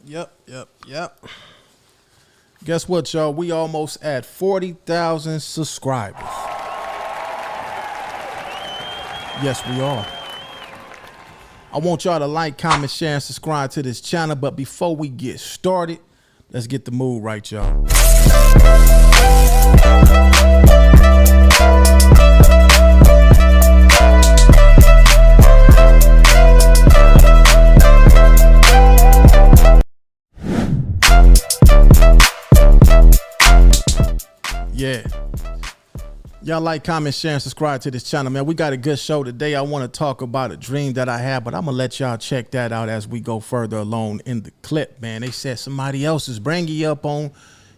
Yep. Guess what, y'all? We almost at 40,000 subscribers. Yes, we are. I want y'all to like, comment, share, and subscribe to this channel. But before we get started, let's get the mood right, y'all. Yeah. Y'all like, comment, share, and subscribe to this channel, man. We got a good show today. I want to talk about a dream that I had, but I'm going to let y'all check that out as we go further along in the clip, man. They said somebody else is bringing you up on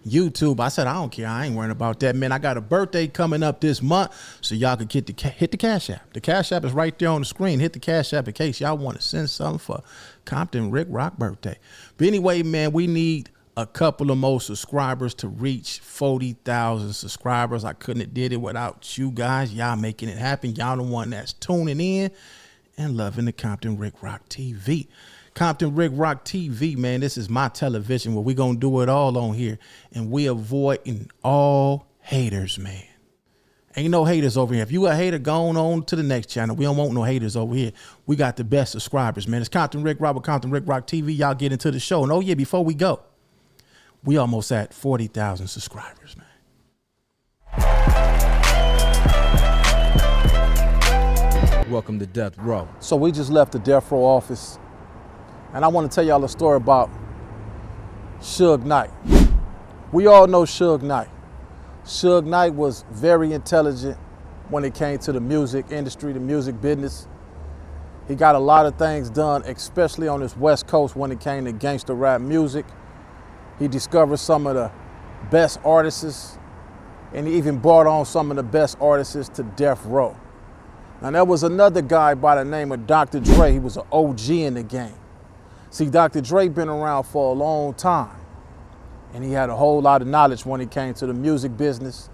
YouTube. I said, I don't care. I ain't worrying about that, man. I got a birthday coming up this month, so y'all can hit the Cash App. The Cash App is right there on the screen. Hit the Cash App in case y'all want to send something for Compton Rick Rock birthday. But anyway, man, we need a couple of more subscribers to reach 40,000 subscribers. I couldn't have did it without you guys. Y'all making it happen. Y'all the one that's tuning in and loving the Compton Rick Rock TV. Compton Rick Rock TV, man, this is my television where we gonna do it all on here, and we avoiding all haters, man. Ain't no haters over here. If you a hater, go on to the next channel. We don't want no haters over here. We got the best subscribers, man. It's Compton Rick Rock with Compton Rick Rock TV. Y'all get into the show. And oh yeah, before we go, we almost at 40,000 subscribers, man. Welcome to Death Row. So we just left the Death Row office, and I want to tell y'all a story about Suge Knight. We all know Suge Knight. Suge Knight was very intelligent when it came to the music industry, the music business. He got a lot of things done, especially on this West Coast when it came to gangster rap music. He discovered some of the best artists, and he even brought on some of the best artists to Death Row. Now, there was another guy by the name of Dr. Dre. He was an OG in the game. See, Dr. Dre been around for a long time, and he had a whole lot of knowledge when it came to the music business.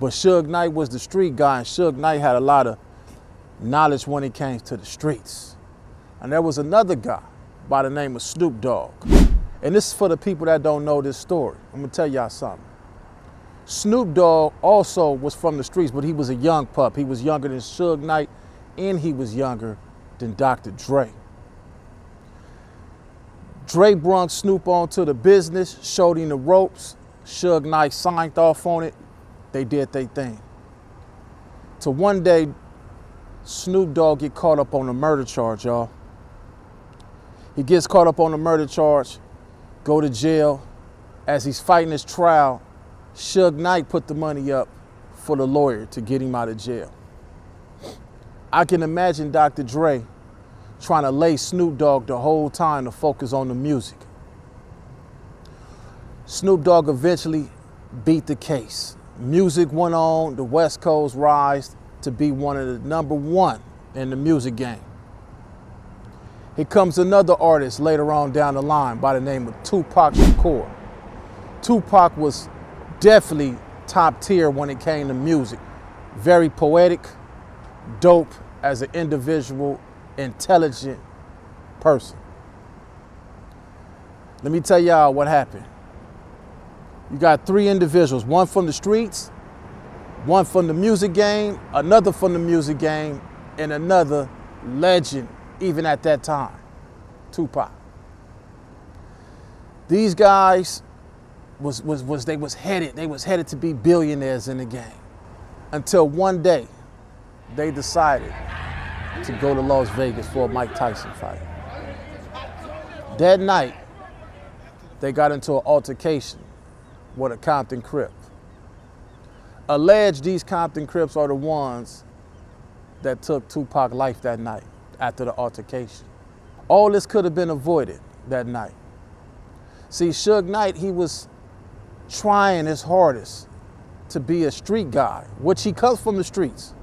But Suge Knight was the street guy, and Suge Knight had a lot of knowledge when it came to the streets. And there was another guy by the name of Snoop Dogg. And this is for the people that don't know this story. I'm gonna tell y'all something. Snoop Dogg also was from the streets, but he was a young pup. He was younger than Suge Knight, and he was younger than Dr. Dre. Dre brung Snoop onto the business, showed him the ropes. Suge Knight signed off on it. They did their thing. So one day, Snoop Dogg get caught up on a murder charge, y'all. He gets caught up on a murder charge, go to jail. As he's fighting his trial, Suge Knight put the money up for the lawyer to get him out of jail. I can imagine Dr. Dre trying to lay Snoop Dogg the whole time to focus on the music. Snoop Dogg eventually beat the case. Music went on, the West Coast rise to be one of the #1 in the music game. Here comes another artist later on down the line by the name of Tupac Shakur. Tupac was definitely top tier when it came to music. Very poetic, dope as an individual, intelligent person. Let me tell y'all what happened. You got 3 individuals, one from the streets, one from the music game, another from the music game, and another legend even at that time, Tupac. These guys was headed to be billionaires in the game, until one day they decided to go to Las Vegas for a Mike Tyson fight. That night, they got into an altercation with a Compton Crip. Alleged these Compton Crips are the ones that took Tupac's life that night after the altercation. All this could have been avoided that night. See, Suge Knight, he was trying his hardest to be a street guy, which he comes from the streets,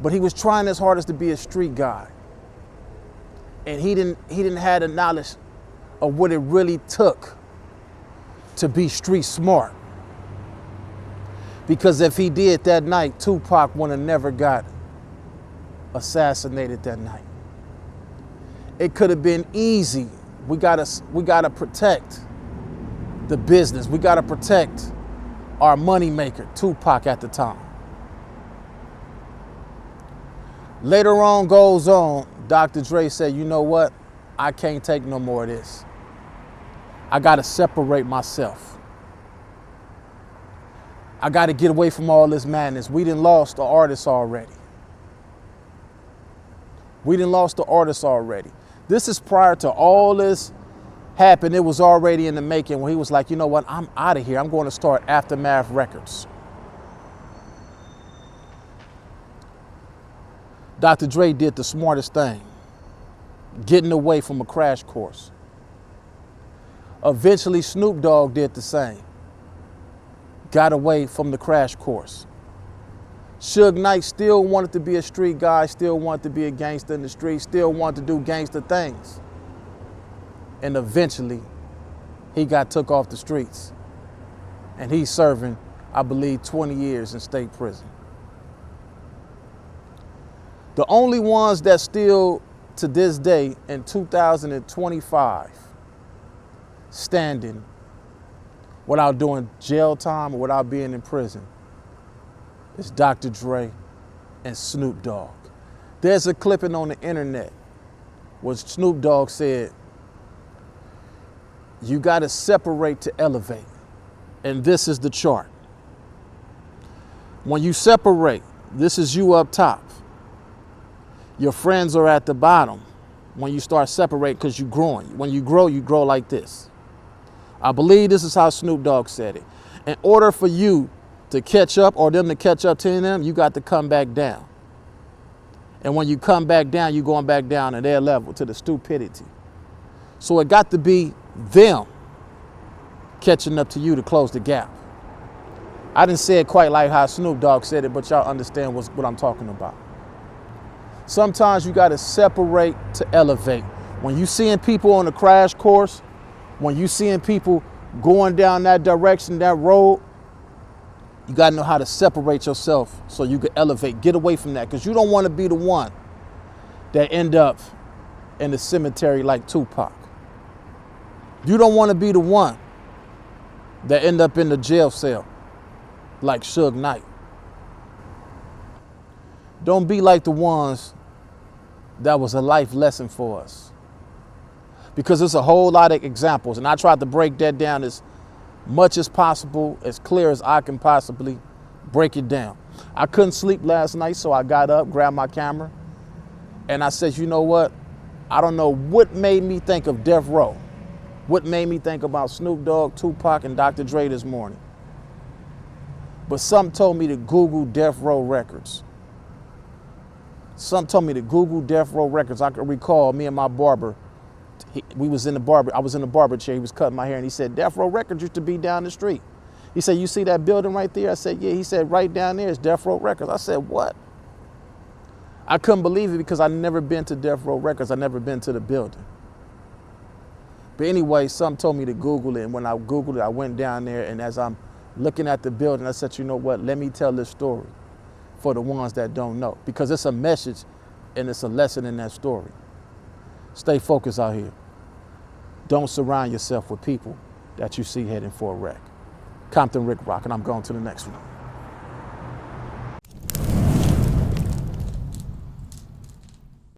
but he was trying his hardest to be a street guy. And he didn't have the knowledge of what it really took to be street smart. Because if he did that night, Tupac would have never got assassinated that night. It could have been easy we gotta protect the business. We gotta protect our money maker, Tupac at the time. Later on goes on, Dr. Dre said, you know what? I can't take no more of this. I gotta separate myself. I gotta get away from all this madness. We done lost the artists already. This is prior to all this happened. It was already in the making when he was like, you know what? I'm out of here. I'm going to start Aftermath Records. Dr. Dre did the smartest thing, getting away from a crash course. Eventually, Snoop Dogg did the same, got away from the crash course. Suge Knight still wanted to be a street guy, still wanted to be a gangster in the street, still wanted to do gangster things. And eventually, he got took off the streets. And he's serving, I believe, 20 years in state prison. The only ones that still, to this day, in 2025, standing without doing jail time or without being in prison is Dr. Dre and Snoop Dogg. There's a clipping on the internet where Snoop Dogg said, you gotta separate to elevate. And this is the chart. When you separate, this is you up top. Your friends are at the bottom when you start separating because you're growing. When you grow like this. I believe this is how Snoop Dogg said it. In order for you to catch up or them to catch up to them, you got to come back down. And when you come back down, you're going back down to their level, to the stupidity. So it got to be them catching up to you to close the gap. I didn't say it quite like how Snoop Dogg said it, but y'all understand what I'm talking about. Sometimes you got to separate to elevate. When you seeing people on the crash course, when you seeing people going down that direction, that road, you got to know how to separate yourself so you can elevate, get away from that, because you don't want to be the one that end up in the cemetery like Tupac. You don't want to be the one that end up in the jail cell like Suge Knight. Don't be like the ones that was a life lesson for us. Because there's a whole lot of examples, and I tried to break that down as much as possible, as clear as I can possibly break it down. I couldn't sleep last night, so I got up, grabbed my camera, and I said, you know what? I don't know what made me think of Death Row. What made me think about Snoop Dogg, Tupac, and Dr. Dre this morning. But something told me to Google Death Row Records. Something told me to Google Death Row Records. I can recall me and my barber, I was in the barber chair, he was cutting my hair, and he said, Death Row Records used to be down the street. He said, you see that building right there? I said, yeah. He said, right down there is Death Row Records. I said, what? I couldn't believe it because I'd never been to Death Row Records. I'd never been to the building. But anyway, something told me to Google it, and when I Googled it, I went down there, and as I'm looking at the building, I said, you know what, let me tell this story for the ones that don't know, because it's a message and it's a lesson in that story. Stay focused out here. Don't surround yourself with people that you see heading for a wreck. COMPTON RICC ROC, and I'm going to the next one.